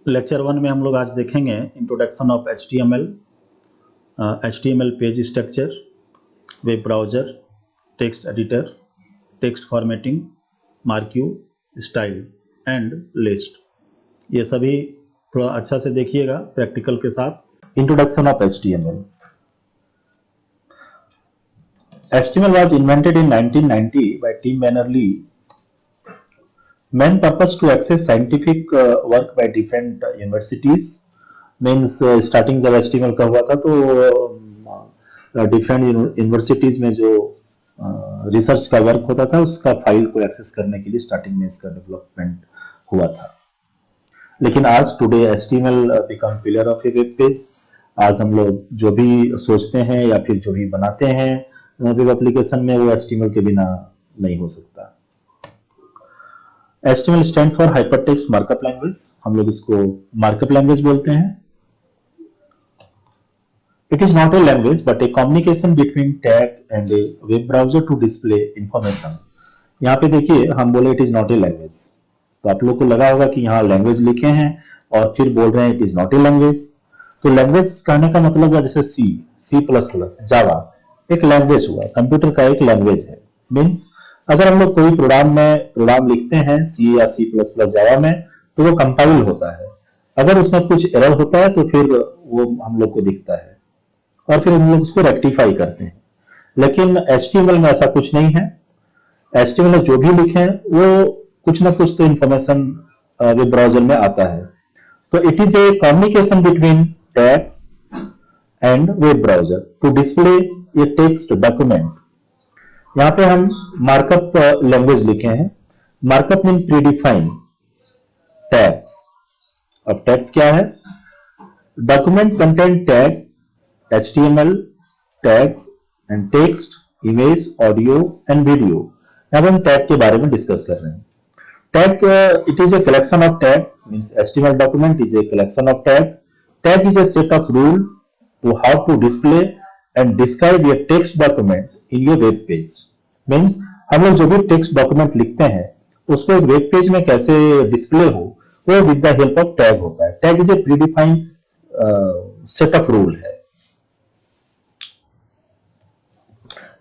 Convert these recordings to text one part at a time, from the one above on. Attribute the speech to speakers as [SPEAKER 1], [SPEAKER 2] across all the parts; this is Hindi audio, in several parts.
[SPEAKER 1] लेक्चर 1 में हम लोग आज देखेंगे introduction of HTML, HTML page structure, web browser, text editor, text formatting, marquee, style and list. ये सभी थोड़ा अच्छा से देखिएगा प्रैक्टिकल के साथ।
[SPEAKER 2] Introduction of HTML. HTML was invented in 1990 by Tim Berners-Lee. Main purpose to access scientific work by different universities. Means starting जब HTML का हुआ था तो different universities में जो रिसर्च का वर्क होता था उसका फाइल को एक्सेस करने के लिए स्टार्टिंग में इसका डेवलपमेंट हुआ था। लेकिन आज today HTML become pillar of a web page. आज हम लोग जो भी सोचते हैं या फिर जो भी बनाते हैं वेब एप्लीकेशन में वो HTML के बिना नहीं हो सकता। HTML stand for hypertext markup language. हम लोग इसको मार्कअप लैंग्वेज बोलते हैं। It is not a language but a communication between tag and a web browser to display information. यहाँ पे देखिए हम बोले it is not a language, तो आप लोग को लगा होगा कि यहाँ लैंग्वेज लिखे हैं और फिर बोल रहे हैं it is not a language. तो लैंग्वेज कहने का मतलब हुआ जैसे C++, जावा एक लैंग्वेज हुआ, कंप्यूटर का एक लैंग्वेज है। मींस अगर हम लोग कोई प्रोग्राम लिखते हैं C या C++ जावा में तो वो कंपाइल होता है। अगर उसमें कुछ एरर होता है तो फिर वो हम लोग को दिखता है और फिर हम लोग उसको रेक्टिफाई करते हैं। लेकिन HTML में ऐसा कुछ नहीं है। HTML में जो भी लिखे हैं वो कुछ ना कुछ तो इंफॉर्मेशन वेब ब्राउजर में आता है। तो it is a communication between tags and web browser to display a text document. यहाँ पे हम मार्कअप लैंग्वेज लिखे हैं। Markup mean predefine tags. अब टैग्स क्या है? Document content tag HTML tags and text, image, audio and video. यहाँ पे हम टैग के बारे में डिस्कस कर रहे हैं। Tag, it is a collection of tag, means HTML document is a collection of tag. Tag is a set of rule to how to display and describe a text document in your web page. Means हम लोग जो भी text document लिखते हैं उसको एक वेब पेज में कैसे डिस्प्ले हो वो with the help of tag होता है। Tag is A predefined set of rule है।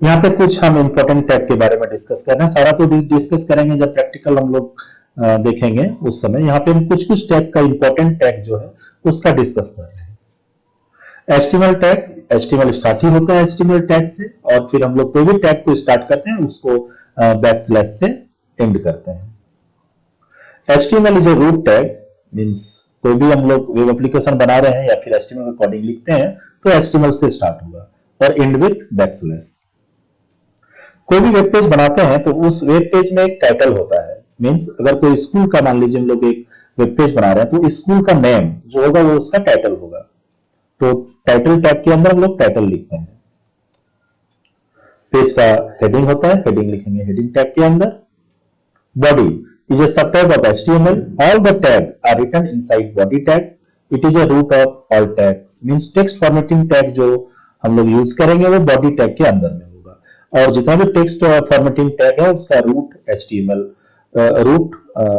[SPEAKER 2] यहाँ पे कुछ हम इंपॉर्टेंट टैग के बारे में डिस्कस कर रहे हैं। सारा तो डिस्कस करेंगे जब प्रैक्टिकल हम लोग देखेंगे उस समय। यहाँ पे हम कुछ टैग का इंपॉर्टेंट टैग जो है उसका डिस्कस कर रहे हैं। HTML टैग, HTML स्टार्ट ही होता है HTML टैग से और फिर हम लोग कोई भी टैग को स्टार्ट करते हैं उसको बैकस्लैश से एंड करते हैं। HTML is a root tag, means कोई भी हम लोग वेब एप्लीकेशन बना रहे हैं या फिर HTML में कोडिंग लिखते हैं तो HTML से स्टार्ट होगा और एंड विथ बैकस्लैश। कोई भी वेब पेज बनाते हैं तो उस वेब पेज में एक टाइटल होता है। मींस अगर कोई स्कूल का मान लीजिए हम लोग एक वेब पेज बना रहे हैं तो स्कूल का नेम जो होगा वो उसका टाइटल होगा। तो टाइटल टैग के अंदर हम लोग टाइटल लिखते हैं। पेज का हेडिंग होता है, हेडिंग लिखेंगे हेडिंग टैग के अंदर। Body is a sub tag of HTML. All the tag are written inside body tag. It is a root of all tags. Means text formatting tag जो हम लोग यूज करेंगे वो बॉडी टैग के अंदर में और जितना भी टेक्स्ट फॉर्मेटिंग टैग है उसका root HTML root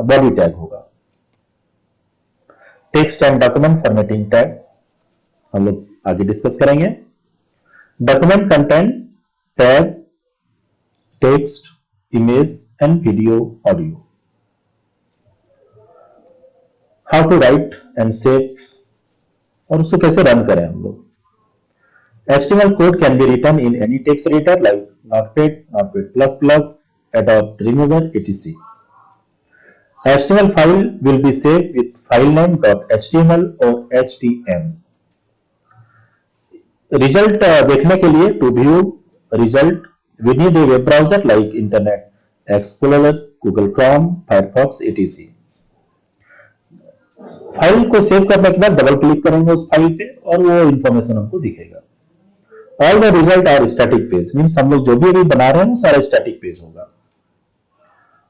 [SPEAKER 2] body tag होगा। Text and document formatting tag हम लोग आगे डिस्कस करेंगे। Document content tag text, image and video, audio. How to write and save और उसको कैसे रन करें हम लोग। HTML code can be written in any text editor like Notepad, Notepad++, Adobe Remover, etc. HTML file will be saved with file name .html or htm. Result देखने के लिए to view result we need a web browser like Internet Explorer, Google Chrome, Firefox, etc. File को सेव करने के बाद डबल क्लिक करेंगे उस फाइल पे और वो इंफॉर्मेशन हमको दिखेगा। All the result are static page, means हम लोग जो भी अभी बना रहे हैं वो सारा स्टैटिक पेज होगा।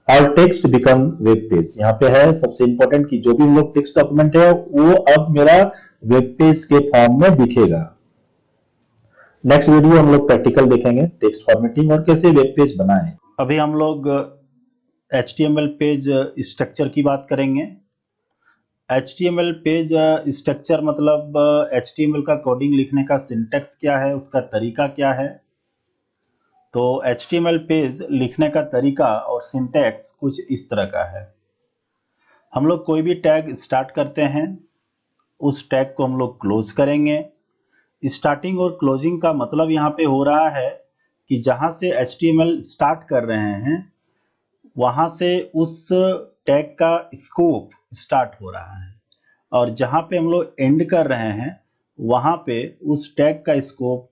[SPEAKER 2] All text become web page. यहाँ पे है सबसे इंपॉर्टेंट कि जो भी हम लोग टेक्स्ट डॉक्यूमेंट है वो अब मेरा वेब पेज के फॉर्म में दिखेगा। नेक्स्ट वीडियो हम लोग प्रैक्टिकल देखेंगे टेक्स्ट फॉर्मेटिंग और कैसे वेब पेज बनाएं।
[SPEAKER 1] अभी हम लोग HTML पेज स्ट्रक्चर की बात करेंगे। HTML पेज स्ट्रक्चर मतलब HTML का कोडिंग लिखने का सिंटैक्स क्या है, उसका तरीका क्या है। तो HTML पेज लिखने का तरीका और सिंटैक्स कुछ इस तरह का है। हम लोग कोई भी टैग स्टार्ट करते हैं, उस टैग को हम लोग क्लोज करेंगे। स्टार्टिंग और क्लोजिंग का मतलब यहाँ पे हो रहा है कि जहाँ से HTML स्टार्ट कर रहे हैं वहाँ से उस टैग का स्कोप स्टार्ट हो रहा है, और जहाँ पे हम लोग एंड कर रहे हैं वहाँ पे उस टैग का स्कोप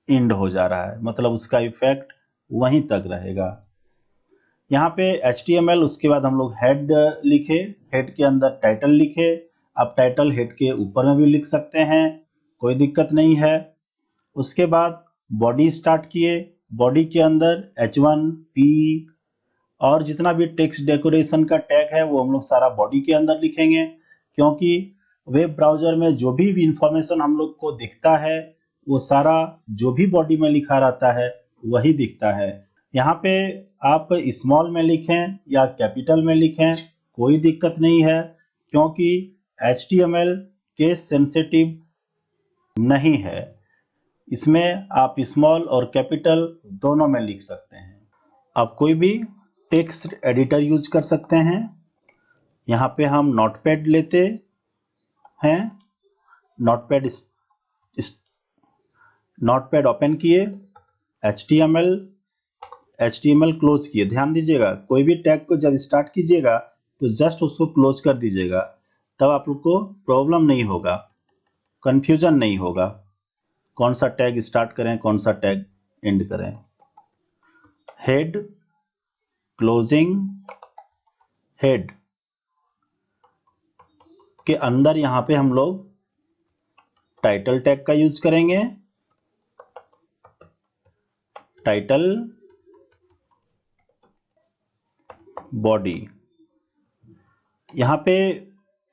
[SPEAKER 1] एंड हो जा रहा है, मतलब उसका इफेक्ट वहीं तक रहेगा। यहाँ पे HTML, उसके बाद हम लोग हेड लिखे, हेड के अंदर टाइटल लिखे। आप टाइटल हेड के ऊपर में भी लिख सकते हैं, कोई दिक्कत नहीं है। उसके बाद बॉडी स्टार्ट किए, बॉडी के अंदर H1P और जितना भी टेक्स्ट डेकोरेशन का टैग है वो हम लोग सारा बॉडी के अंदर लिखेंगे, क्योंकि वेब ब्राउज़र में जो भी इंफॉर्मेशन हम लोग को दिखता है वो सारा जो भी बॉडी में लिखा रहता है वही दिखता है। यहाँ पे आप स्मॉल में लिखें या कैपिटल में लिखें कोई दिक्कत नहीं है, क्योंकि HTML केस सेंसिटिव नहीं है। इसमें आप स्मॉल और कैपिटल दोनों में लिख सकते हैं। आप कोई भी टेक्स्ट एडिटर यूज कर सकते हैं। यहाँ पे हम नोटपैड लेते हैं, नोटपैड ओपन किए, HTML क्लोज किए। ध्यान दीजिएगा, कोई भी टैग को जब स्टार्ट कीजिएगा तो जस्ट उसको क्लोज कर दीजिएगा, तब आप लोग को प्रॉब्लम नहीं होगा, कंफ्यूजन नहीं होगा कौन सा टैग स्टार्ट करें कौन सा टैग एंड करें। हेड, क्लोजिंग, हेड के अंदर यहाँ पे हम लोग टाइटल टैग का यूज करेंगे। Title, body. यहाँ पे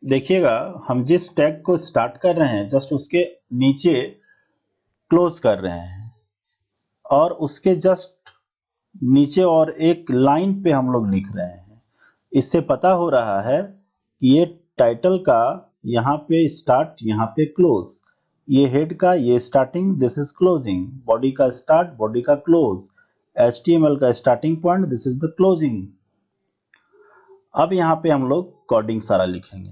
[SPEAKER 1] देखिएगा, हम जिस टैग को स्टार्ट कर रहे हैं जस्ट उसके नीचे क्लोज कर रहे हैं, और उसके जस्ट नीचे और एक लाइन पे हम लोग लिख रहे हैं। इससे पता हो रहा है कि ये टाइटल का यहाँ पे स्टार्ट, यहाँ पे क्लोज, ये हेड का ये starting, this is closing, body का स्टार्ट, बॉडी का क्लोज, HTML का starting point, this is the closing. अब यहाँ पे हम लोग कोडिंग सारा लिखेंगे।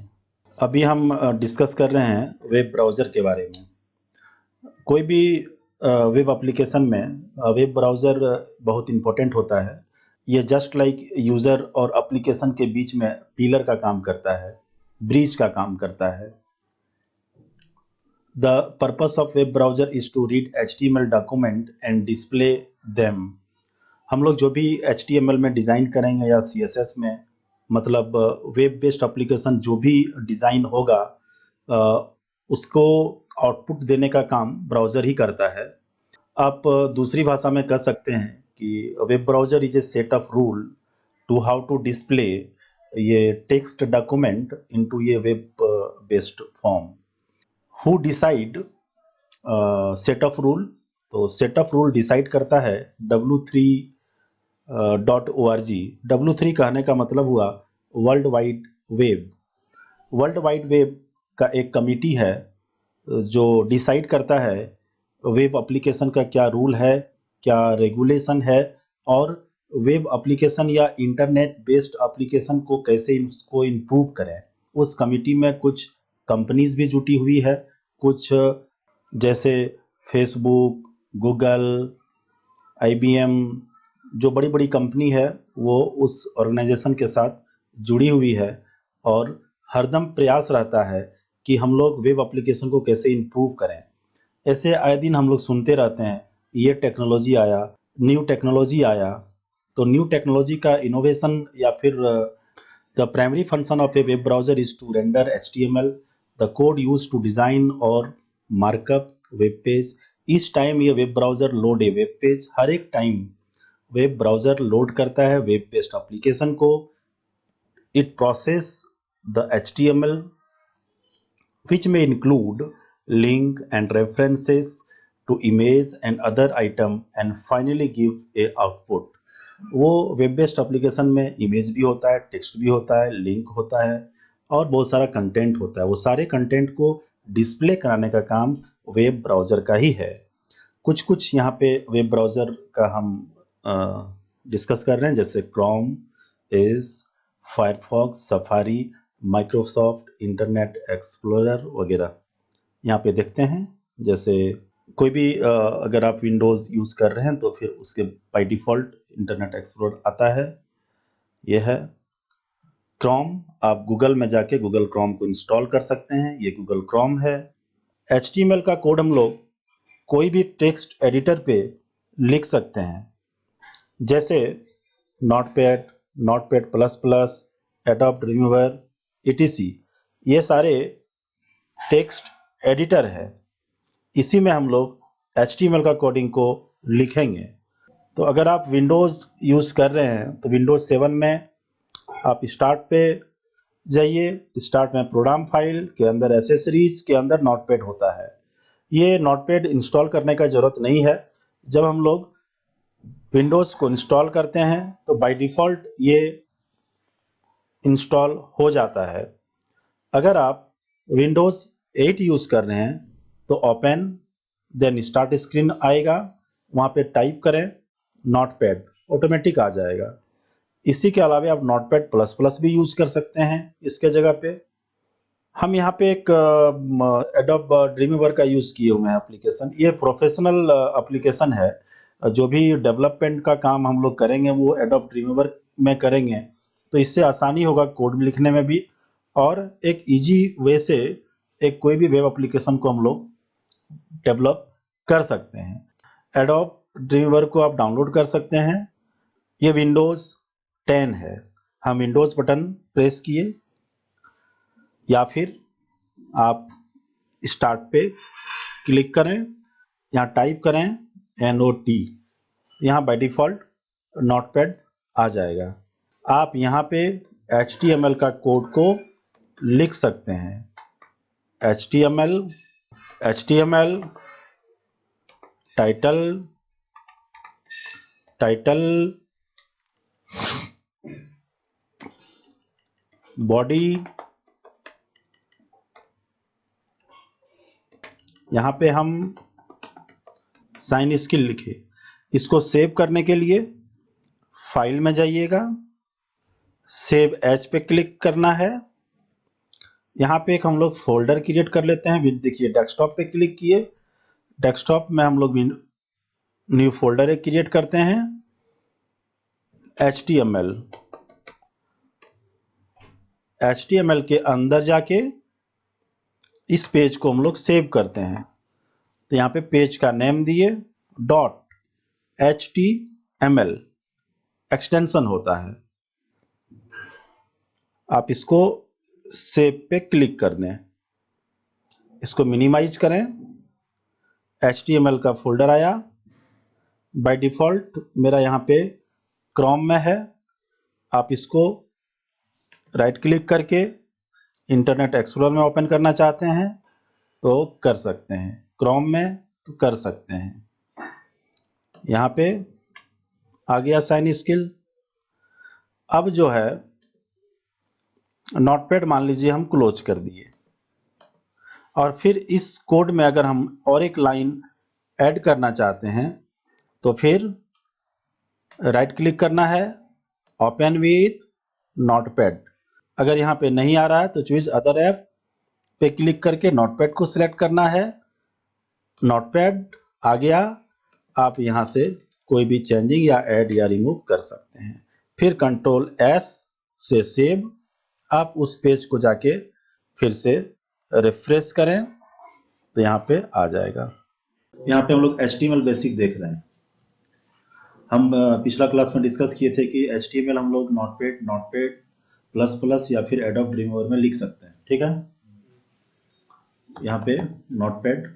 [SPEAKER 1] अभी हम डिस्कस कर रहे हैं वेब ब्राउज़र के बारे में। कोई भी वेब एप्लीकेशन में वेब ब्राउज़र बहुत इम्पोर्टेंट होता है। ये जस्ट लाइक यूज़र और एप्लीकेशन के बीच में पिलर का काम करता है, ब्रिज का काम करता है। The purpose of web browser is to read HTML document and display them. हम लोग जो भी HTML में डिज़ाइन करेंगे या CSS में, मतलब वेब बेस्ड एप्लीकेशन जो भी डिज़ाइन होगा उसको आउटपुट देने का काम ब्राउज़र ही करता है। आप दूसरी भाषा में कह सकते हैं कि web browser is a set of rule to how to display ये टेक्स्ट डॉक्यूमेंट इनटू ये web based form. Who decide set of rule? तो सेट ऑफ रूल डिसाइड करता है w3.org। W3 कहने का मतलब हुआ world wide web. World wide web का एक कमिटी है जो डिसाइड करता है वेब एप्लीकेशन का क्या रूल है, क्या रेगुलेशन है, और वेब एप्लीकेशन या इंटरनेट बेस्ड एप्लीकेशन को कैसे उसको इम्प्रूव करें। उस कमिटी में कुछ कंपनीज भी जुटी हुई है, कुछ जैसे फेसबुक, गूगल, IBM, जो बड़ी बड़ी कंपनी है वो उस ऑर्गेनाइजेशन के साथ जुड़ी हुई है, और हरदम प्रयास रहता है कि हम लोग वेब एप्लीकेशन को कैसे इम्प्रूव करें। ऐसे आए दिन हम लोग सुनते रहते हैं ये टेक्नोलॉजी आया, न्यू टेक्नोलॉजी आया। तो न्यू टेक्नोलॉजी का इनोवेशन या फिर the primary function of a web browser is to render HTML the code use to design और मार्कअप वेब पेज। इस टाइम ये web browser load a web page, हर एक टाइम वेब ब्राउज़र लोड करता है वेब बेस्ड एप्लीकेशन को। It process the HTML which may include link and references to image and other item and finally give a output। वो वेब बेस्ड एप्लीकेशन में इमेज भी होता है, टेक्स्ट भी होता है, लिंक होता है,
[SPEAKER 2] और बहुत सारा कंटेंट होता है। वो सारे कंटेंट को डिस्प्ले कराने का काम वेब ब्राउज़र का ही है। कुछ यहाँ पे वेब ब्राउज़र का हम डिस्कस कर रहे हैं, जैसे Chrome, Edge, Firefox, Safari, Microsoft Internet Explorer वगैरह। यहाँ पे देखते हैं, जैसे कोई भी अगर आप विंडोज़ यूज़ कर रहे हैं तो फिर उसके बाय डिफ़ॉल्ट इंटरनेट एक्सप्लोरर आता है। यह है क्रोम। आप गूगल में जाके गूगल क्रोम को इंस्टॉल कर सकते हैं। ये गूगल क्रोम है। HTML का कोड हम लोग कोई भी टेक्स्ट एडिटर पे लिख सकते हैं, जैसे notepad, notepad plus plus, adobe dream weaver, etc। ये सारे टेक्स्ट एडिटर है। इसी में हम लोग HTML का कोडिंग को लिखेंगे। तो अगर आप विंडोज़ यूज़ कर रहे हैं तो विंडोज़ 7 में आप स्टार्ट पे जाइए। स्टार्ट में प्रोग्राम फाइल के अंदर एसेसरीज के अंदर नोटपैड होता है। ये नोटपैड इंस्टॉल करने का ज़रूरत नहीं है। जब हम लोग विंडोज़ को इंस्टॉल करते हैं तो बाय डिफ़ॉल्ट ये इंस्टॉल हो जाता है। अगर आप विंडोज़ 8 यूज़ कर रहे हैं तो ओपन देन स्टार्ट स्क्रीन आएगा, वहाँ पे टाइप करें नोटपैड, ऑटोमेटिक आ जाएगा। इसी के अलावा आप नोटपैड प्लस प्लस भी यूज़ कर सकते हैं इसके जगह पे। हम यहाँ पे एक एडोब ड्रीमवीवर का यूज़ किए हुए हैं एप्लीकेशन। ये प्रोफेशनल एप्लीकेशन है। जो भी डेवलपमेंट का काम हम लोग करेंगे वो एडोब ड्रीमवीवर में करेंगे, तो इससे आसानी होगा कोड लिखने में भी, और एक इजी वे से एक कोई भी वेब एप्लीकेशन को हम लोग डेवलप कर सकते हैं। एडोब ड्रीमवीवर को आप डाउनलोड कर सकते हैं। ये विंडोज़ 10 है। हम विंडोज़ बटन प्रेस किए या फिर आप स्टार्ट पे क्लिक करें, यहाँ टाइप करें NOT, यहाँ बाय डिफ़ॉल्ट नोटपैड आ जाएगा। आप यहाँ पे HTML का कोड को लिख सकते हैं। HTML टाइटल बॉडी, यहाँ पे हम साइन स्किल लिखे। इसको सेव करने के लिए फाइल में जाइएगा, सेव एज पे क्लिक करना है। यहाँ पे एक हम लोग फोल्डर क्रिएट कर लेते हैं। देखिए डेस्कटॉप पे क्लिक किए, डेस्कटॉप में हम लोग न्यू फोल्डर एक क्रिएट करते हैं, HTML के अंदर जाके इस पेज को हम लोग सेव करते हैं। तो यहाँ पे पेज का नेम दिए .html एक्सटेंशन होता है। आप इसको सेव पे क्लिक कर दें, इसको मिनिमाइज करें। HTML का फोल्डर आया। बाय डिफ़ॉल्ट मेरा यहाँ पे क्रोम में है। आप इसको राइट क्लिक करके इंटरनेट एक्सप्लोरर में ओपन करना चाहते हैं तो कर सकते हैं, क्रोम में तो कर सकते हैं। यहाँ पे आ गया साइन स्किल। अब जो है नोटपैड मान लीजिए हम क्लोज कर दिए, और फिर इस कोड में अगर हम और एक लाइन ऐड करना चाहते हैं तो फिर राइट क्लिक करना है, ओपन विथ नोटपैड। अगर यहाँ पे नहीं आ रहा है तो चूज अदर ऐप पे क्लिक करके नोटपैड को सिलेक्ट करना है। नोटपैड आ गया। आप यहाँ से कोई भी चेंजिंग या ऐड या रिमूव कर सकते हैं। फिर कंट्रोल S से सेव। आप उस पेज को जाके फिर से रिफ्रेश करें तो यहाँ पे आ जाएगा। यहाँ पे हम लोग HTML बेसिक देख रहे हैं। हम पिछला क्लास में डिस्कस किए थे कि HTML हम लोग नोटपैड प्लस प्लस या फिर एडोब ड्रीमवीवर में लिख सकते हैं। ठीक है, यहाँ पे नोटपैड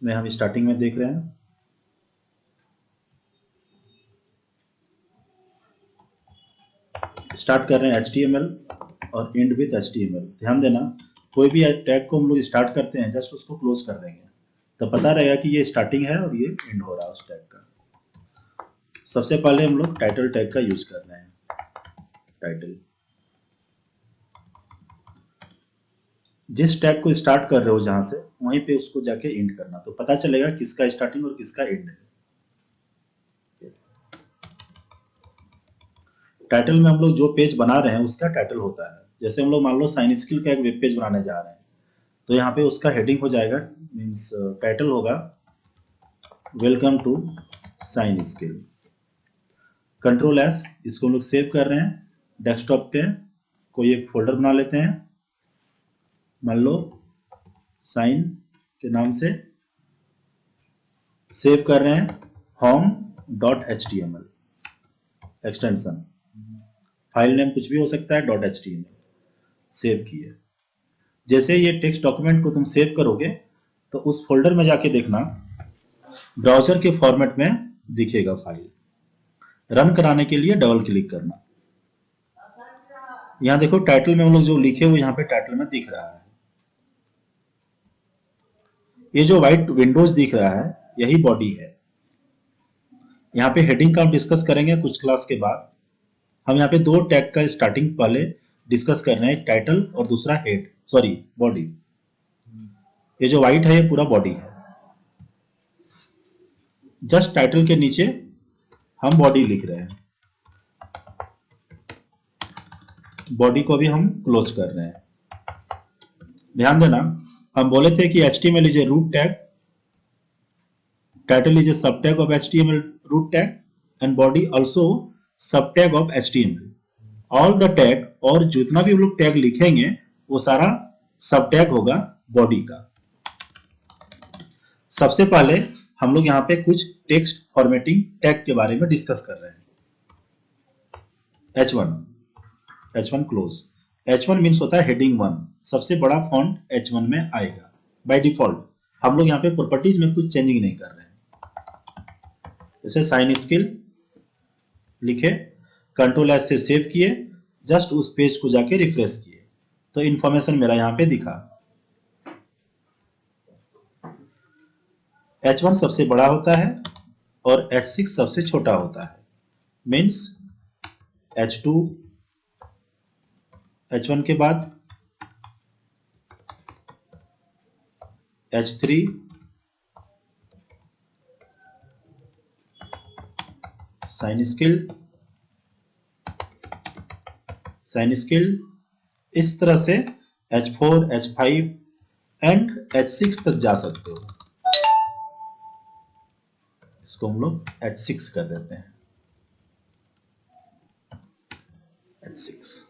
[SPEAKER 2] में हम स्टार्टिंग में देख रहे हैं। स्टार्ट कर रहे हैं HTML और एंड विथ HTML। ध्यान देना, कोई भी टैग को हम लोग स्टार्ट करते हैं जस्ट उसको क्लोज कर देंगे तो पता रहेगा कि ये स्टार्टिंग है और ये एंड हो रहा है उस टैग का। सबसे पहले हम लोग टाइटल टैग का यूज कर रहे हैं। टाइटल जिस टैग को स्टार्ट कर रहे हो जहां से, वहीं पे उसको जाके एंड करना, तो पता चलेगा किसका स्टार्टिंग और किसका एंड है। टाइटल में हम लोग जो पेज बना रहे हैं उसका टाइटल होता है। जैसे हम लोग मान लो साइन स्किल का एक वेब पेज बनाने जा रहे हैं, तो यहाँ पे उसका हेडिंग हो जाएगा, मीन्स टाइटल होगा welcome to sign skill. Control S, इसको हम लोग सेव कर रहे हैं डेस्कटॉप पे, कोई एक फोल्डर बना लेते हैं, मान लो साइन के नाम से, सेव कर रहे हैं home.html एक्सटेंशन, फाइल नेम कुछ भी हो सकता है .html, सेव किए। जैसे ये टेक्स्ट डॉक्यूमेंट को तुम सेव करोगे तो उस फोल्डर में जाके देखना ब्राउजर के फॉर्मेट में दिखेगा फाइल। रन कराने के लिए डबल क्लिक करना। यहाँ देखो टाइटल में हम लोग जो लिखे हुए यहाँ पे टाइटल में दिख रहा है, ये जो व्हाइट विंडोज दिख रहा है यही बॉडी है। यहाँ पे हेडिंग का हम डिस्कस करेंगे कुछ क्लास के बाद। हम यहाँ पे दो टैग का स्टार्टिंग पहले डिस्कस कर रहे हैं, एक टाइटल और दूसरा हेड, सॉरी बॉडी। ये जो व्हाइट है ये पूरा बॉडी है। जस्ट टाइटल के नीचे हम बॉडी लिख रहे हैं, बॉडी को भी हम क्लोज कर रहे हैं। ध्यान देना, हम बोले थे कि HTML is a root tag, title is a subtag of HTML root tag and body also subtag of HTML. All the tag और जितना भी हम लोग टैग लिखेंगे वो सारा सब टैग होगा बॉडी का। सबसे पहले हम लोग यहाँ पे कुछ टेक्स्ट फॉर्मेटिंग टैग के बारे में डिस्कस कर रहे हैं। H1 close. H1 मीन्स होता है हेडिंग 1, सबसे बड़ा फॉन्ट H1 में आएगा बाय डिफॉल्ट। हम लोग यहाँ पे प्रॉपर्टीज में कुछ चेंजिंग नहीं कर रहे हैं। जैसे साइन स्किल लिखे, कंट्रोल एस से सेव किए, जस्ट उस पेज को जाके रिफ्रेश किए तो इंफॉर्मेशन मेरा यहां पे दिखा। H1 सबसे बड़ा होता है और H6 सबसे छोटा होता है, मीन्स H2 H1 के बाद H3 साइन स्किल, इस तरह से H4 H5 एंड H6 तक जा सकते हो। इसको हम लोग H6 कर देते हैं, H6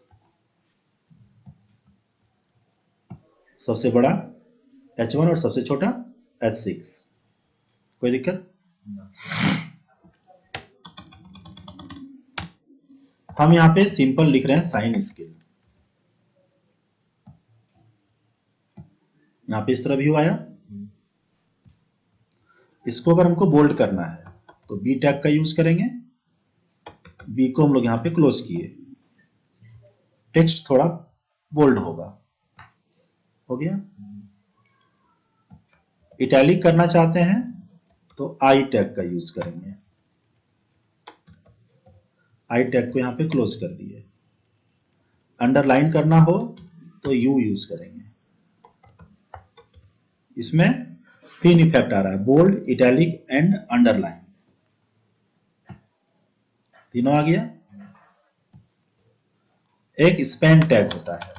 [SPEAKER 2] सबसे बड़ा H1 और सबसे छोटा H6। कोई दिक्कत? हम यहां पे सिंपल लिख रहे हैं साइन स्किल। यहां पे इस तरह व्यू आया। इसको अगर हमको बोल्ड करना है तो बी टैग का यूज करेंगे, बी को हम लोग यहां पे क्लोज किए, टेक्स्ट थोड़ा बोल्ड होगा, हो गया। इटैलिक करना चाहते हैं तो आई टैग का यूज करेंगे, आई टैग को यहां पे क्लोज कर दिए। अंडरलाइन करना हो तो यू यूज करेंगे। इसमें तीन इफेक्ट आ रहा है, बोल्ड, इटैलिक एंड अंडरलाइन, तीनों आ गया। एक स्पैन टैग होता है,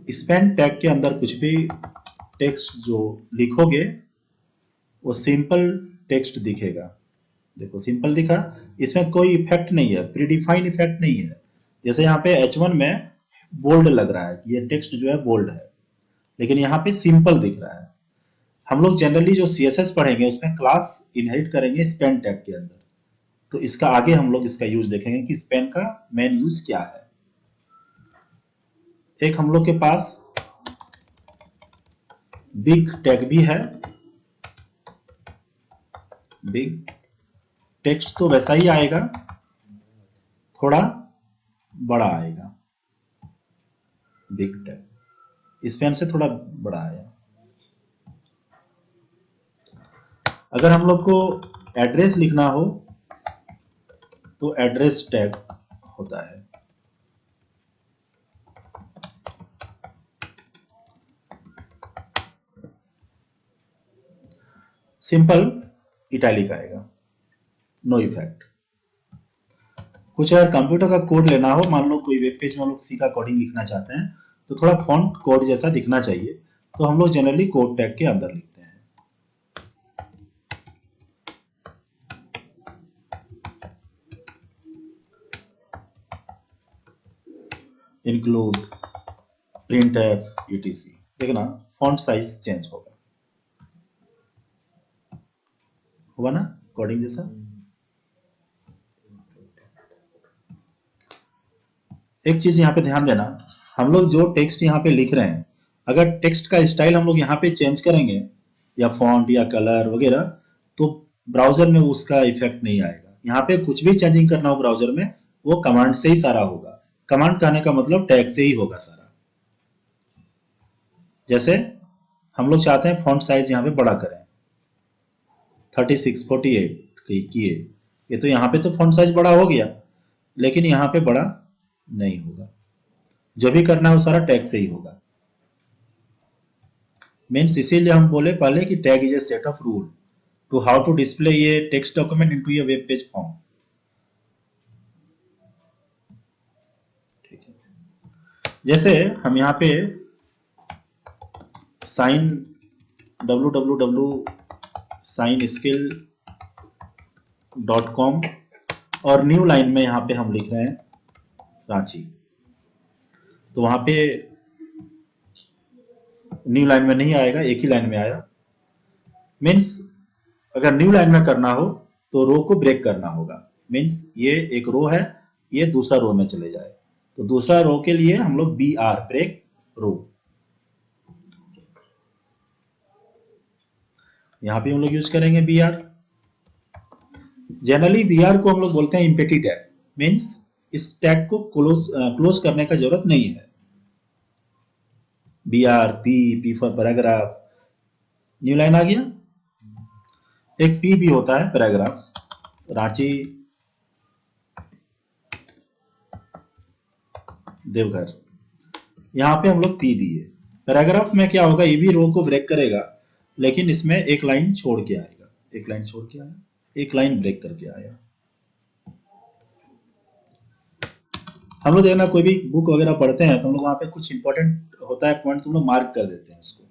[SPEAKER 2] स्पैन टैग के अंदर कुछ भी टेक्स्ट जो लिखोगे वो सिंपल टेक्स्ट दिखेगा। देखो सिंपल दिखा, इसमें कोई इफेक्ट नहीं है, प्रीडिफाइंड इफेक्ट नहीं है। जैसे यहाँ पे H1 में बोल्ड लग रहा है कि ये टेक्स्ट जो है बोल्ड है, लेकिन यहाँ पे सिंपल दिख रहा है। हम लोग जनरली जो CSS पढ़ेंगे उसमें क्लास इनहेरिट करेंगे स्पैन टैग के अंदर, तो इसका आगे हम लोग इसका यूज देखेंगे कि स्पैन का मेन यूज क्या है। एक हम लोग के पास बिग टैग भी है, बिग टेक्स्ट तो वैसा ही आएगा, थोड़ा बड़ा आएगा, बिग टैग स्पैन से थोड़ा बड़ा आएगा। अगर हम लोग को एड्रेस लिखना हो तो एड्रेस टैग होता है। सिंपल इटैलिक आएगा, नो इफेक्ट। कुछ अगर कंप्यूटर का कोड लेना हो, मान लो कोई वेब पेज में हम लोग सी का कोडिंग लिखना चाहते हैं तो थोड़ा फॉन्ट कोड जैसा दिखना चाहिए, तो हम लोग जनरली कोड टैग के अंदर लिखते हैं। इंक्लूड printf etc, देखना फॉन्ट साइज चेंज होगा ना कोडिंग जैसा। एक चीज यहाँ पे ध्यान देना, हम लोग जो टेक्स्ट यहाँ पे लिख रहे हैं, अगर टेक्स्ट का स्टाइल हम लोग यहाँ पे चेंज करेंगे या फॉन्ट या कलर वगैरह, तो ब्राउजर में उसका इफेक्ट नहीं आएगा। यहाँ पे कुछ भी चेंजिंग करना हो ब्राउजर में, वो कमांड से ही सारा होगा। कमांड कहने का मतलब टैग से ही होगा सारा। जैसे हम लोग चाहते हैं फॉन्ट साइज यहाँ पे बड़ा करें, 36 48 किए, ये तो यहाँ पे तो फॉन्ट साइज बड़ा हो गया, लेकिन यहाँ पे बड़ा नहीं होगा। जो भी करना है वो सारा टैग से ही होगा। मीन्स इसीलिए हम बोले पहले कि tag is a set of rule to how to display ये टेक्स्ट डॉक्यूमेंट इनटू ये वेब पेज फॉर्म। ठीक है, जैसे हम यहाँ पे साइन www.signskill.com और न्यू लाइन में यहाँ पे हम लिख रहे हैं रांची, तो वहां पे न्यू लाइन में नहीं आएगा, एक ही लाइन में आया। मीन्स अगर न्यू लाइन में करना हो तो रो को ब्रेक करना होगा। मीन्स ये एक रो है, ये दूसरा रो में चले जाए, तो दूसरा रो के लिए हम लोग BR ब्रेक रो, यहां पे हम लोग यूज करेंगे BR। जनरली BR को हम लोग बोलते हैं एम्प्टी टैग। मीन्स इस टैग को क्लोज करने का जरूरत नहीं है। BR P for paragraph, new line आ गया। एक P भी होता है पैराग्राफ, रांची देवघर, यहां पे हम लोग P दिए। पैराग्राफ में क्या होगा, ये भी रो को ब्रेक करेगा, लेकिन इसमें एक लाइन छोड़ के आएगा, एक लाइन छोड़ के आया, एक लाइन ब्रेक करके आया। हम लोग देखना कोई भी बुक वगैरह पढ़ते हैं तो हम लोग वहां पे कुछ इंपॉर्टेंट होता है पॉइंट, तुम लोग मार्क कर देते हैं उसको।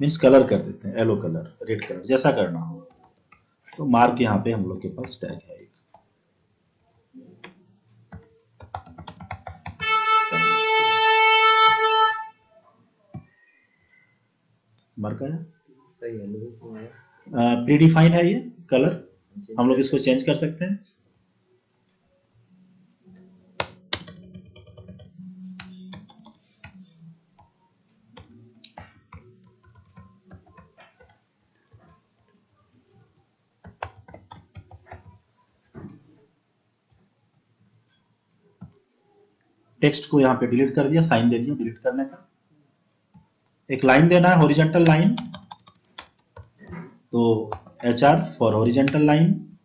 [SPEAKER 2] मीन्स कलर कर देते हैं, येलो कलर, रेड कलर, जैसा करना हो। तो मार्क यहाँ पे हम लोग के पास टैग है एक। मार्क आया,
[SPEAKER 3] सही है, लोगों को है।
[SPEAKER 2] प्रीडिफाइन है ये कलर, हम लोग इसको चेंज कर सकते हैं। टेक्स्ट को यहाँ पे डिलीट कर दिया, साइन दे दिया डिलीट करने का। एक लाइन देना है हॉरिजॉन्टल लाइन, तो HR फॉर हॉरिजॉन्टल लाइन।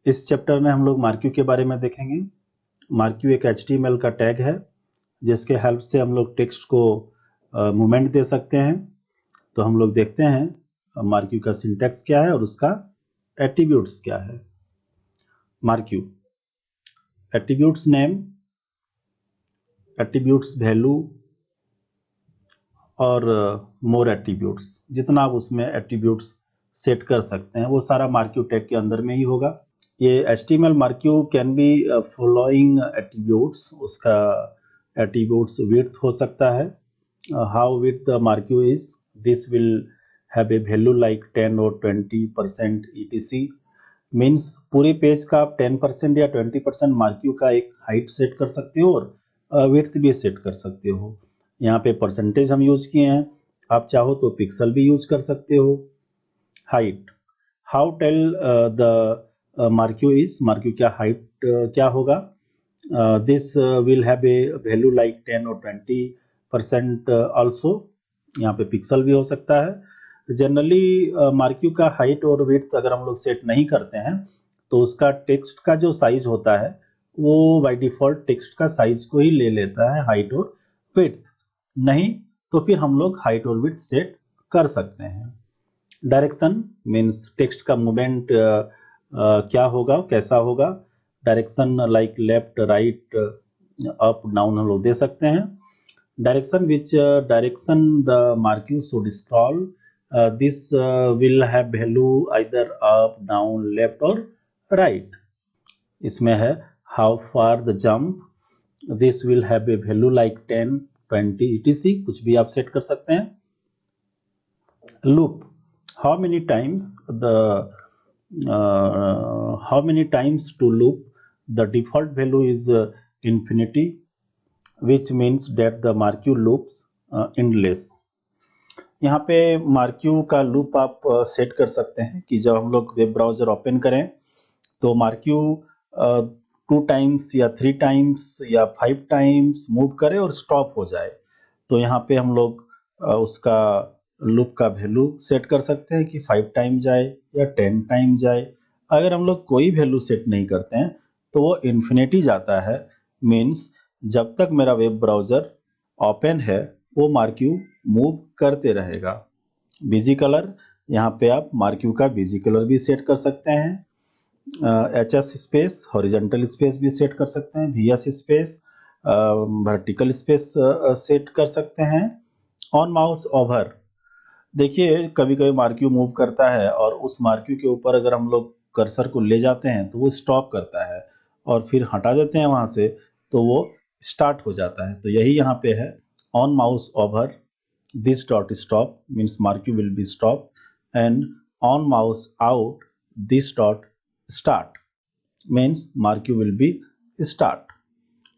[SPEAKER 1] इस चैप्टर में हम लोग मार्क्यू के बारे में देखेंगे। मार्क्यू एक HTML का टैग है जिसके हेल्प से हम लोग टेक्स्ट को मूवमेंट दे सकते हैं। तो हम लोग देखते हैं मार्क्यू का सिंटैक्स क्या है और उसका एट्रीब्यूट्स क्या है। Marquee attributes name, attributes value और मोर एट्रीब्यूट्स, जितना आप उसमें एट्रीब्यूट्स सेट कर सकते हैं वो सारा मार्क्यू टैग के अंदर में ही होगा। ये HTML marquee can be following attributes, उसका एट्रीब्यूट्स विड्थ हो सकता है। How width the marquee is, this will have a value like 10 और 20% etc। मीन्स पूरे पेज का आप 10% या 20% मार्क्यू का एक हाइट सेट कर सकते हो और विड्थ भी सेट कर सकते हो। यहाँ पे परसेंटेज हम यूज किए हैं, आप चाहो तो पिक्सल भी यूज कर सकते हो। Height, how tell the marquee is, marquee क्या हाइट क्या होगा। This will have a value like 10 और 20% ऑल्सो, यहाँ पे पिक्सल भी हो सकता है। जनरली मार्क्यू का हाइट और विड्थ अगर हम लोग सेट नहीं करते हैं तो उसका टेक्स्ट का जो साइज होता है वो बाय डिफॉल्ट टेक्स्ट का साइज को ही ले लेता है, हाइट और विड्थ नहीं तो फिर हम लोग हाइट और विड्थ सेट कर सकते हैं। डायरेक्शन मीन्स टेक्स्ट का मूवमेंट क्या होगा, कैसा होगा। Direction like left, right, up, down हम लोग दे सकते हैं। Direction which direction the marquee should scroll, this will have value either up, down, left और राइट। इसमें है how far the jump, this will have a value like 10, 20 etc, कुछ भी आप सेट कर सकते हैं। Loop, how many times to loop, the default value is infinity, which means that the Marquee loops endless। यहाँ पे मार्क्यू का लूप आप सेट कर सकते हैं कि जब हम लोग वेब ब्राउजर ओपन करें तो मार्क्यू 2 टाइम्स या 3 टाइम्स या 5 टाइम्स मूव करे और स्टॉप हो जाए। तो यहाँ पे हम लोग उसका लूप का वैल्यू सेट कर सकते हैं कि 5 टाइम जाए या 10 टाइम जाए। अगर हम लोग कोई वैल्यू सेट नहीं करते हैं तो वो इन्फिनिटी जाता है, मीन्स जब तक मेरा वेब ब्राउज़र ओपन है वो मार्क्यू मूव करते रहेगा। बीजी कलर, यहाँ पे आप मार्क्यू का बीजी कलर भी सेट कर सकते हैं। एचएस स्पेस, हॉरिजॉन्टल स्पेस भी सेट कर सकते हैं। VS space, vertical space set कर सकते हैं। ऑन माउस ओवर, देखिए कभी कभी मार्क्यू मूव करता है और उस मार्क्यू के ऊपर अगर हम लोग कर्सर को ले जाते हैं तो वो स्टॉप करता है और फिर हटा देते हैं वहाँ से तो वो स्टार्ट हो जाता है। तो यही यहाँ पे है, on mouse over this dot stop means marquee will be stop, and on mouse out this dot start means marquee will be start.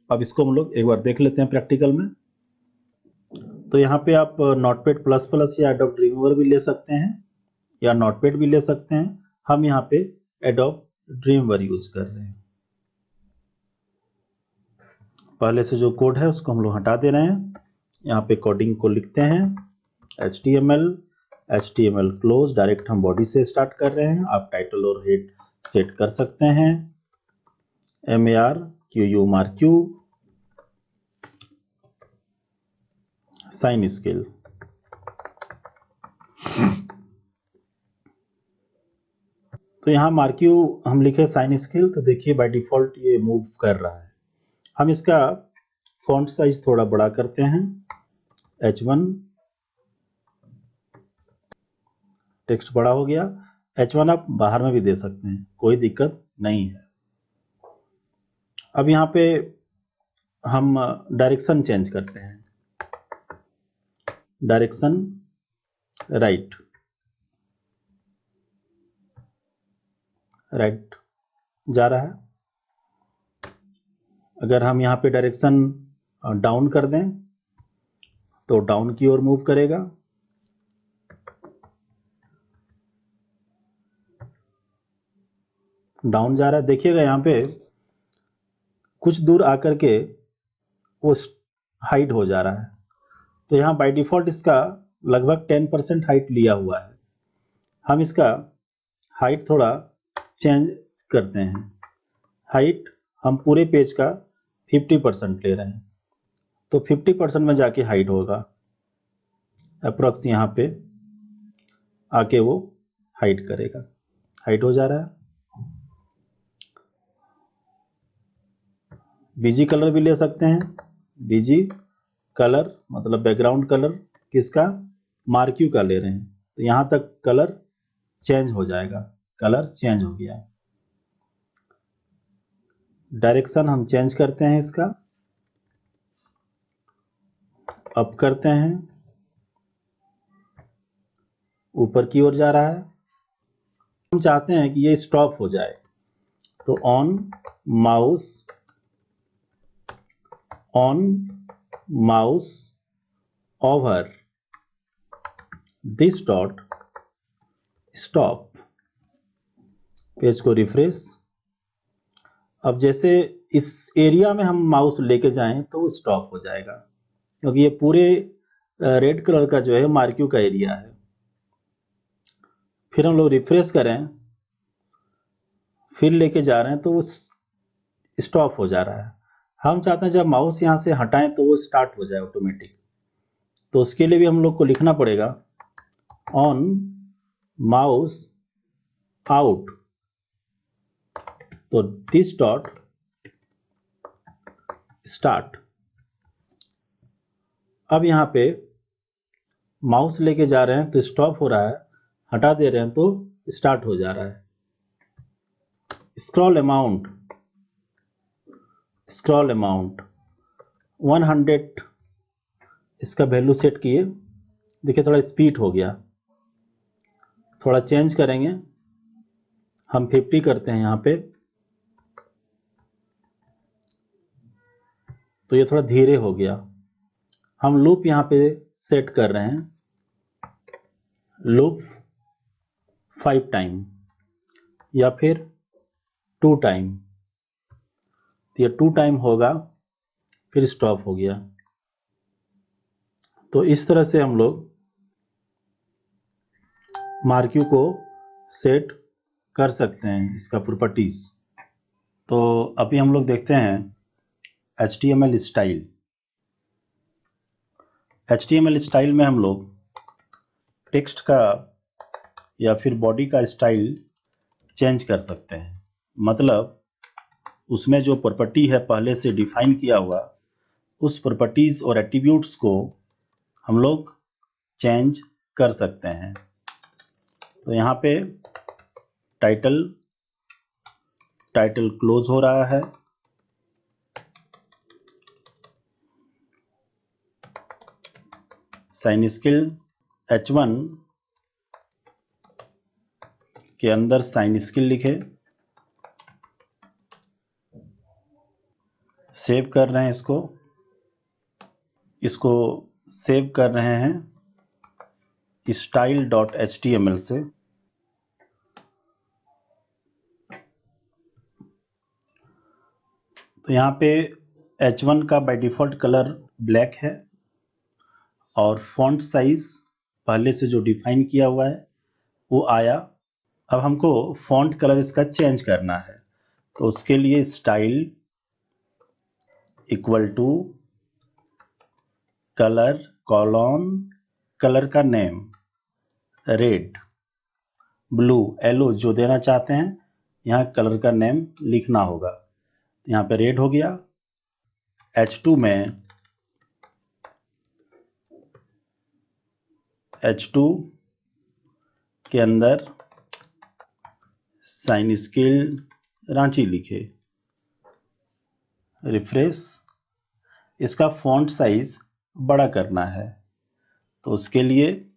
[SPEAKER 1] अब इसको हम लोग एक बार देख लेते हैं प्रैक्टिकल में। तो यहाँ पे आप नोटपैड प्लस प्लस या एडोब ड्रीमवीवर भी ले सकते हैं या नोटपैड भी ले सकते हैं। हम यहाँ पे एडोब ड्रीमवीवर यूज कर रहे हैं। पहले से जो कोड है उसको हम लोग हटा दे रहे हैं। यहाँ पे कोडिंग को लिखते हैं HTML क्लोज, डायरेक्ट हम बॉडी से स्टार्ट कर रहे हैं। आप टाइटल और हेड सेट कर सकते हैं। MARQU मार्क्यू, साइन स्केल, तो यहाँ मार्क्यू हम लिखे साइन स्केल तो देखिए बाय डिफॉल्ट ये मूव कर रहा है। हम इसका फॉन्ट साइज थोड़ा बड़ा करते हैं, H1, टेक्स्ट बड़ा हो गया। H1 आप बाहर में भी दे सकते हैं, कोई दिक्कत नहीं है। अब यहाँ पे हम डायरेक्शन चेंज करते हैं, डायरेक्शन राइट जा रहा है। अगर हम यहाँ पे डायरेक्शन डाउन कर दें तो डाउन की ओर मूव करेगा। डाउन जा रहा है, देखिएगा यहाँ पे कुछ दूर आकर के वो हाइट हो जा रहा है। तो यहाँ बाय डिफॉल्ट इसका लगभग 10% हाइट लिया हुआ है। हम इसका हाइट थोड़ा चेंज करते हैं। हाइट हम पूरे पेज का 50% ले रहे हैं तो 50% में जाके हाइट होगा, अप्रोक्स यहाँ पे आके वो हाइट करेगा। हाइट हो जा रहा है। बीजी कलर भी ले सकते हैं। बीजी कलर मतलब बैकग्राउंड कलर किसका, मार्क्यू का ले रहे हैं तो यहाँ तक कलर चेंज हो जाएगा। कलर चेंज हो गया। डायरेक्शन हम चेंज करते हैं, इसका अप करते हैं, ऊपर की ओर जा रहा है। हम चाहते हैं कि ये स्टॉप हो जाए तो on mouse over this dot stop, page को रिफ्रेश। अब जैसे इस एरिया में हम माउस लेके जाएं तो वो स्टॉप हो जाएगा क्योंकि ये पूरे रेड कलर का जो है मार्क्यू का एरिया है। फिर हम लोग रिफ्रेश करें, फिर लेके जा रहे हैं तो वो स्टॉप हो जा रहा है। हम चाहते हैं जब माउस यहाँ से हटाएं तो वो स्टार्ट हो जाए ऑटोमेटिक। तो उसके लिए भी हम लोग को लिखना पड़ेगा ऑन माउस आउट, तो दिस डॉट स्टार्ट। अब यहाँ पे माउस लेके जा रहे हैं तो स्टॉप हो रहा है, हटा दे रहे हैं तो स्टार्ट हो जा रहा है। स्क्रॉल अमाउंट 100 इसका वैल्यू सेट किए। देखिए थोड़ा स्पीड हो गया, थोड़ा चेंज करेंगे, हम 50 करते हैं यहाँ पे, तो ये थोड़ा धीरे हो गया। हम लूप यहाँ पे सेट कर रहे हैं, लूप 5 टाइम या फिर 2 टाइम, तो ये 2 टाइम होगा, फिर स्टॉप हो गया। तो इस तरह से हम लोग मार्क्यू को सेट कर सकते हैं, इसका प्रॉपर्टीज। तो अभी हम लोग देखते हैं HTML स्टाइल। HTML स्टाइल में हम लोग टेक्स्ट का या फिर बॉडी का स्टाइल चेंज कर सकते हैं। मतलब उसमें जो प्रॉपर्टी है पहले से डिफाइन किया हुआ, उस प्रॉपर्टीज और एट्रीब्यूट्स को हम लोग चेंज कर सकते हैं। तो यहाँ पे टाइटल क्लोज हो रहा है, साइन स्किल H1 के अंदर साइन स्किल लिखे, सेव कर रहे हैं, इसको सेव कर रहे हैं style.html से। तो यहाँ पे H1 का बाय डिफ़ॉल्ट कलर ब्लैक है और फॉन्ट साइज पहले से जो डिफाइन किया हुआ है वो आया। अब हमको फॉन्ट कलर इसका चेंज करना है, तो उसके लिए style equal to colour colon colour का नेम रेड ब्लू येलो जो देना चाहते हैं, यहाँ कलर का नेम लिखना होगा। यहाँ पे रेड हो गया। H2 के अंदर साइन स्किल रांची लिखे, रिफ्रेश। इसका फॉन्ट साइज बड़ा करना है, तो उसके लिए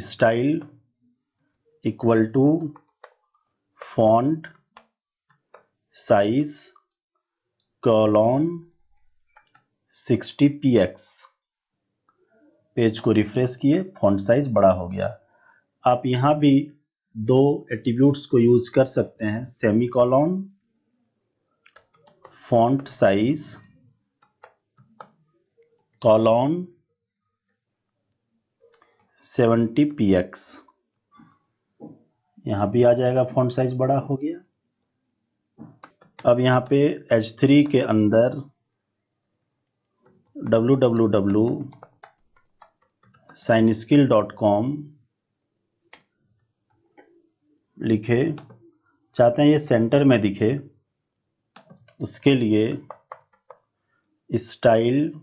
[SPEAKER 1] style equal to font size colon 60 px। Page को रिफ्रेश किए, फॉन्ट साइज बड़ा हो गया। आप यहाँ भी दो एट्रीब्यूट्स को यूज कर सकते हैं, semi colon font size colon 70 px। यहाँ भी आ जाएगा, फॉन्ट साइज बड़ा हो गया। अब यहाँ पे H3 के अंदर www.signskill.com लिखे, चाहते हैं ये सेंटर में दिखे, उसके लिए style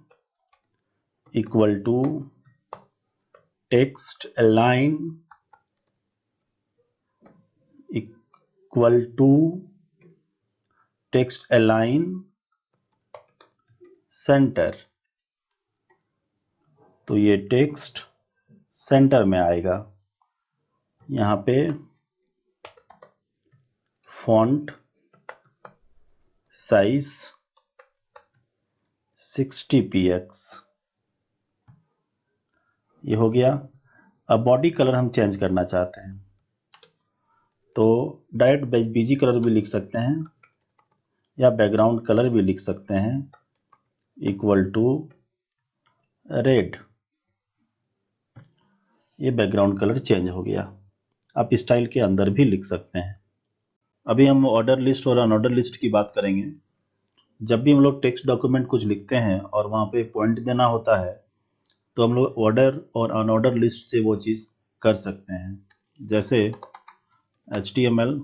[SPEAKER 1] equal to text align equal to text align centre. तो ये टेक्स्ट सेंटर में आएगा। यहाँ पे फॉन्ट साइज 60 px, ये हो गया। अब बॉडी कलर हम चेंज करना चाहते हैं, तो डायरेक्ट बीजी कलर भी लिख सकते हैं या बैकग्राउंड कलर भी लिख सकते हैं, इक्वल टू रेड। ये बैकग्राउंड कलर चेंज हो गया। आप स्टाइल के अंदर भी लिख सकते हैं। अभी हम ऑर्डर लिस्ट और अनऑर्डर लिस्ट की बात करेंगे। जब भी हम लोग टेक्स्ट डॉक्यूमेंट कुछ लिखते हैं और वहाँ पे पॉइंट देना होता है तो हम लोग ऑर्डर और अनऑर्डर लिस्ट से वो चीज़ कर सकते हैं। जैसे HTML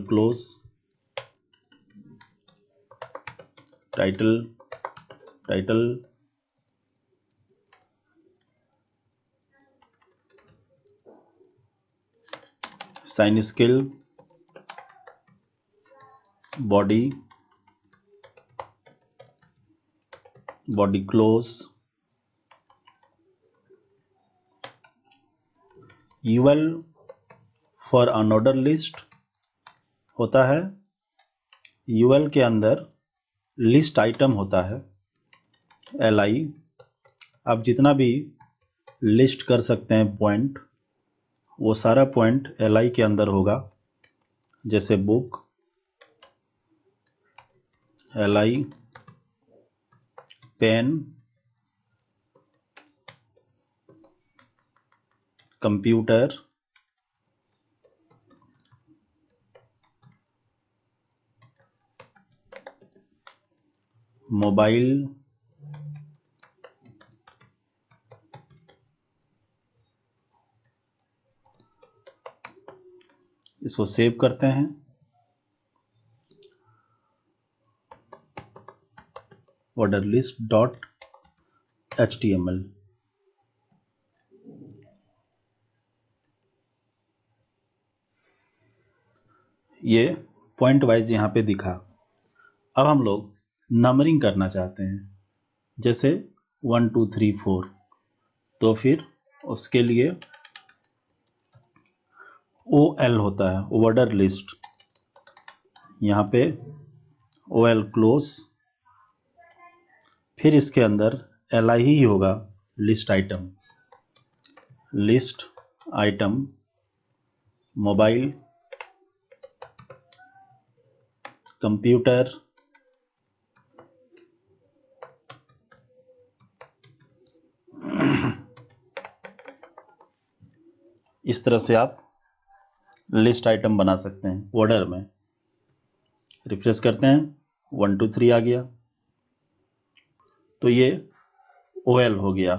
[SPEAKER 1] close, title sign skill, body close, UL for unorder list होता है। UL के अंदर लिस्ट आइटम होता है LI। आप जितना भी लिस्ट कर सकते हैं पॉइंट, वो सारा पॉइंट LI के अंदर होगा। जैसे book LI, pen, computer, mobile, इसको सेव करते हैं। Order list dot HTML। ये पॉइंट वाइज यहाँ पे दिखा। अब हम लोग नंबरिंग करना चाहते हैं, जैसे 1 2 3 4, तो फिर उसके लिए OL होता है, ऑर्डर लिस्ट। यहाँ पे OL क्लोज, फिर इसके अंदर LI ही होगा, लिस्ट आइटम, मोबाइल, कंप्यूटर, इस तरह से आप लिस्ट आइटम बना सकते हैं ऑर्डर में। रिफ्रेश करते हैं, 1 2 3 आ गया। तो ये OL हो गया।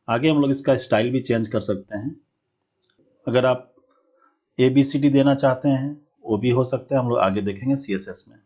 [SPEAKER 1] आगे हम लोग इसका स्टाइल भी चेंज कर सकते हैं। अगर आप ABCD देना चाहते हैं वो भी हो सकता है, हम लोग आगे देखेंगे CSS में।